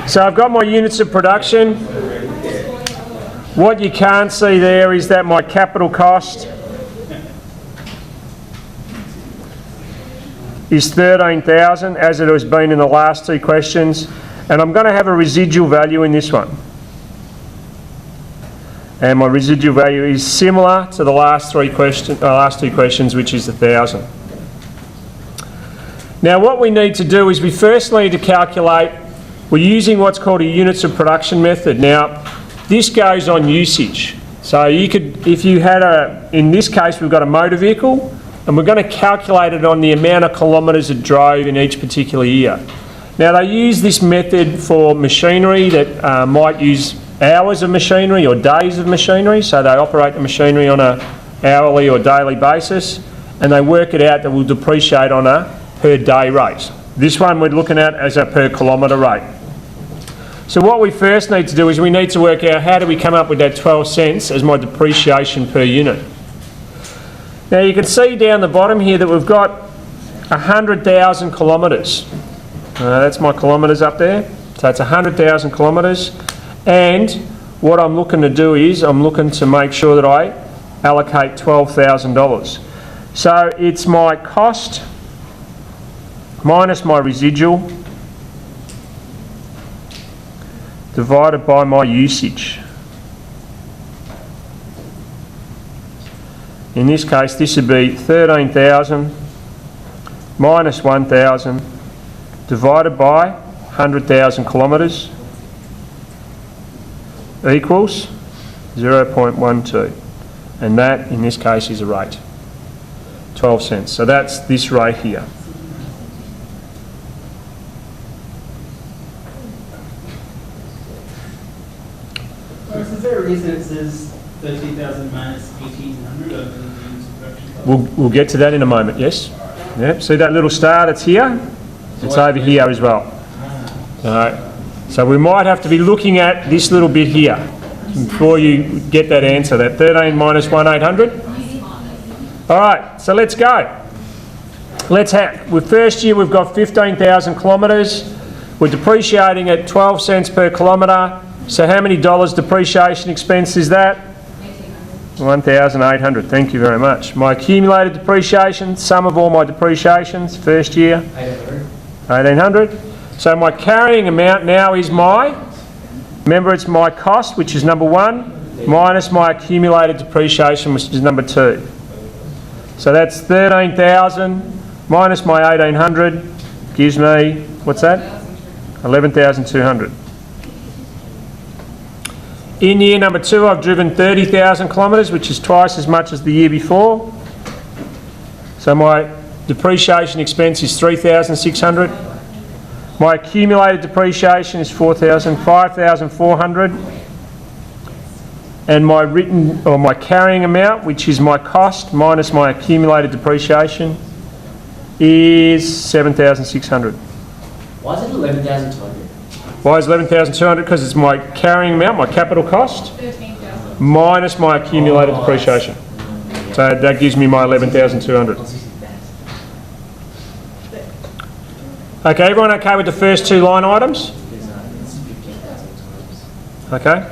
So I've got my units of production. What you can't see there is that my capital cost is 13,000, as it has been in the last two questions, and I'm going to have a residual value in this one. And my residual value is similar to the last two questions, which is 1,000. Now what we need to do is we first need to calculate, we're using what's called a units of production method. Now this goes on usage. So you could, if you had in this case we've got a motor vehicle, and we're going to calculate it on the amount of kilometres it drove in each particular year. Now they use this method for machinery that might use hours of machinery or days of machinery, so they operate the machinery on an hourly or daily basis, and they work it out that will depreciate on a per day rate. This one we're looking at as a per kilometre rate. So what we first need to do is we need to work out how do we come up with that 12 cents as my depreciation per unit. Now you can see down the bottom here that we've got 100,000 kilometres. That's my kilometres up there. So it's 100,000 kilometres. And what I'm looking to do is I'm looking to make sure that I allocate $12,000. So it's my cost minus my residual divided by my usage. In this case, this would be 13,000 minus 1,000 divided by 100,000 kilometres equals 0.12. And that, in this case, is a rate. 12 cents. So that's this rate here. Is there a reason it says 13,000 minus 1,800 over the units of production cost? We'll get to that in a moment, yes? Yep. See that little star that's here? It's over here as well. Alright. So we might have to be looking at this little bit here before you get that answer, that 13 minus 1,800. Alright, so let's go. With first year we've got 15,000 kilometres. We're depreciating at 12 cents per kilometre. So how many dollars depreciation expense is that? 1,800. Thank you very much. My accumulated depreciation, sum of all my depreciations, first year, 1,800. So my carrying amount now is remember it's my cost, which is number 1, minus my accumulated depreciation, which is number 2. So that's 13,000 minus my 1,800 gives me, what's that? 11,200. In year number 2, I've driven 30,000 kilometres, which is twice as much as the year before. So my depreciation expense is 3,600. My accumulated depreciation is 5,400. And my carrying amount, which is my cost minus my accumulated depreciation, is 7,600. Why is it 11,200? Why is 11,200? Because it's my carrying amount, my capital cost, 13,000 minus my accumulated depreciation. So that gives me my 11,200. Okay, everyone okay with the first two line items? Okay.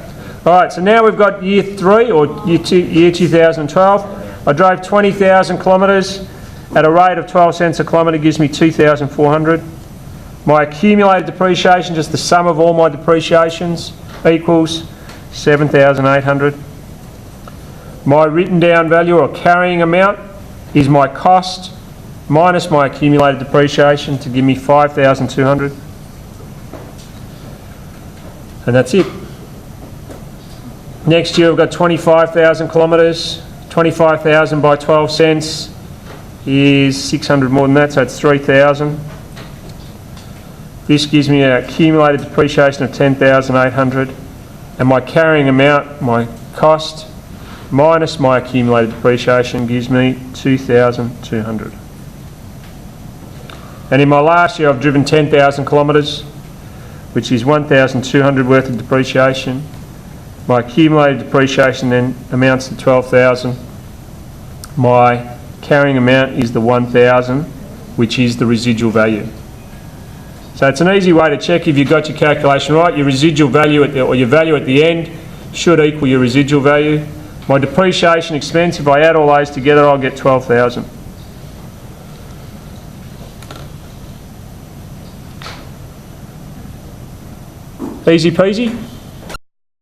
All right, so now we've got year 3 or year 2012. I drove 20,000 kilometres at a rate of 12 cents a kilometre, gives me 2,400. My accumulated depreciation, just the sum of all my depreciations, equals 7,800. My written down value or carrying amount is my cost minus my accumulated depreciation to give me 5,200. And that's it. Next year we've got 25,000 kilometres. 25,000 by 12 cents is 600 more than that, so it's 3,000. This gives me an accumulated depreciation of 10,800, and my carrying amount, my cost, minus my accumulated depreciation gives me 2,200. And in my last year I've driven 10,000 kilometres, which is 1,200 worth of depreciation. My accumulated depreciation then amounts to 12,000. My carrying amount is the 1,000, which is the residual value. So it's an easy way to check if you've got your calculation right. Your residual value or your value at the end should equal your residual value. My depreciation expense, if I add all those together, I'll get 12,000. Easy peasy.